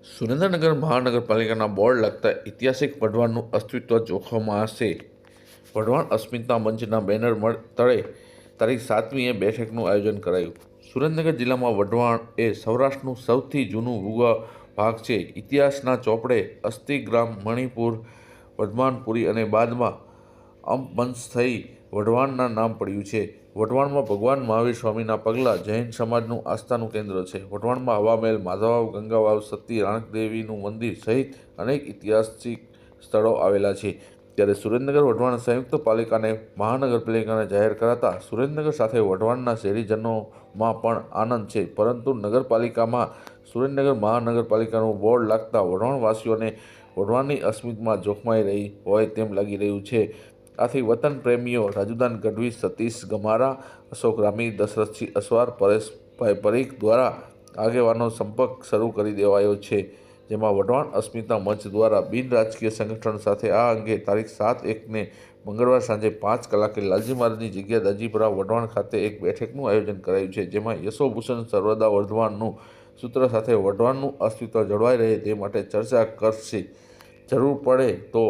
સુરેન્દ્રનગર મહાનગરપાલિકાના બોર્ડ લાગતા ઐતિહાસિક વઢવાણનું અસ્તિત્વ જોખમમાં હશે। વઢવાણ અસ્મિતા મંચના બેનર તળે તારીખ 7મીએ બેઠકનું આયોજન કરાયું। સુરેન્દ્રનગર જિલ્લામાં વઢવાણ એ સૌરાષ્ટ્રનું સૌથી જૂનું ભૂભાગ છે। ઇતિહાસના ચોપડે અસ્થિગ્રામ, મણિપુર, વર્ધમાનપુરી અને બાદમાં અપભ્રંશ થઈ વઢવાણના નામ પડ્યું છે। વઢવાણમાં ભગવાન મહાવીર સ્વામીના પગલાં જૈન સમાજનું આસ્થાનું કેન્દ્ર છે। વઢવાણમાં હવામહેલ, માધવવાવ, ગંગાવાવ, સતી રાણકદેવીનું મંદિર સહિત અનેક ઐતિહાસિક સ્થળો આવેલા છે। ત્યારે સુરેન્દ્રનગર વઢવાણ સંયુક્ત પાલિકાને મહાનગરપાલિકાને જાહેર કરાતા સુરેન્દ્રનગર સાથે વઢવાણના શહેરીજનોમાં પણ આનંદ છે, પરંતુ નગરપાલિકામાં સુરેન્દ્રનગર મહાનગરપાલિકાનું બોર્ડ લાગતા વઢવાણવાસીઓને વઢવાણની અસ્મિતા જોખમાઈ રહી હોય તેમ લાગી રહ્યું છે। આથી વતન પ્રેમીઓ રાજુદાન ગઢવી, સતીશ ગમારા, અશોક રામી, દશરથસિંહ અસવાર, પરેશભાઈ પરીખ દ્વારા આગેવાનો સંપર્ક શરૂ કરી દેવાયો છે, જેમાં વઢવાણ અસ્મિતા મંચ દ્વારા બિન રાજકીય સંગઠન સાથે આ અંગે તારીખ 7/1ને મંગળવાર સાંજે 5 કલાકે લાલજી મહારાજની જગ્યા દાજીપુરા વઢવાણ ખાતે એક બેઠકનું આયોજન કરાયું છે, જેમાં યશોભૂષણ સર્વદા વઢવાણનું સૂત્ર સાથે વઢવાણનું અસ્તિત્વ જળવાઈ રહે તે માટે ચર્ચા કરશે। જરૂર પડે તો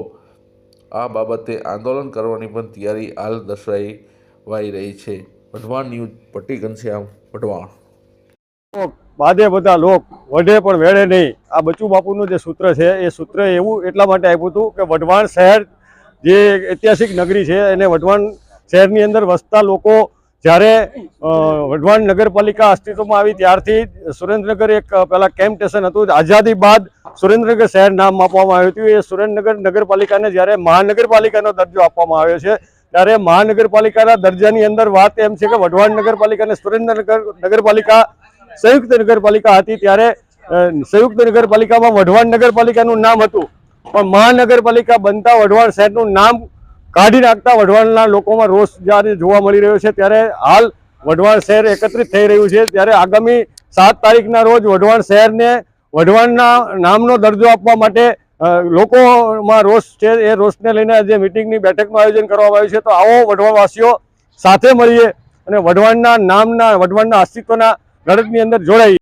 આ બાબતે આંદોલન કરવાની પણ તૈયારી હાલ દર્શાવાઈ રહી છે। વઢવાણ ન્યૂઝ પટ્ટી ઘનશ્યામ, વઢવાણ। બાધે બધા લોક વઢે પણ વેળે નહીં, આ બચુ બાપુનું જે સૂત્ર છે એ સૂત્ર એવું એટલા માટે આપ્યું હતું કે વઢવાણ શહેર જે ઐતિહાસિક નગરી છે અને વઢવાણ શહેરની અંદર વસતા લોકો જ્યારે વઢવાણ નગરપાલિકા અસ્તિત્વમાં આવી ત્યારથી સુરેન્દ્રનગર એક પહેલાં કેમ્પ સ્ટેશન હતું, આઝાદી બાદ સુરેન્દ્રનગર શહેર નામ આપવામાં આવ્યું હતું। એ સુરેન્દ્રનગર નગરપાલિકાને જ્યારે મહાનગરપાલિકાનો દરજ્જો આપવામાં આવ્યો છે ત્યારે મહાનગરપાલિકાના દરજ્જાની અંદર વાત એમ છે કે વઢવાણ નગરપાલિકા અને સુરેન્દ્રનગર નગરપાલિકા સંયુક્ત નગરપાલિકા હતી। ત્યારે સંયુક્ત નગરપાલિકામાં વઢવાણ નગરપાલિકાનું નામ હતું, પણ મહાનગરપાલિકા બનતા વઢવાણ શહેરનું નામ કાઢી નાખતા વઢવાણના લોકોમાં રોષ જ્યારે જોવા મળી રહ્યો છે। ત્યારે હાલ વઢવાણ શહેર એકત્રિત થઈ રહ્યું છે। ત્યારે આગામી 7 તારીખના રોજ વઢવાણ શહેરને વઢવાણના નામનો દરજ્જો આપવા માટે લોકોમાં રોષ છે, એ રોષને લઈને આજે મિટિંગની બેઠકનું આયોજન કરવામાં આવ્યું છે। તો આવો વઢવાણવાસીઓ સાથે મળીએ અને વઢવાણના નામના, વઢવાણના અસ્તિત્વના લડતની અંદર જોડાઈએ।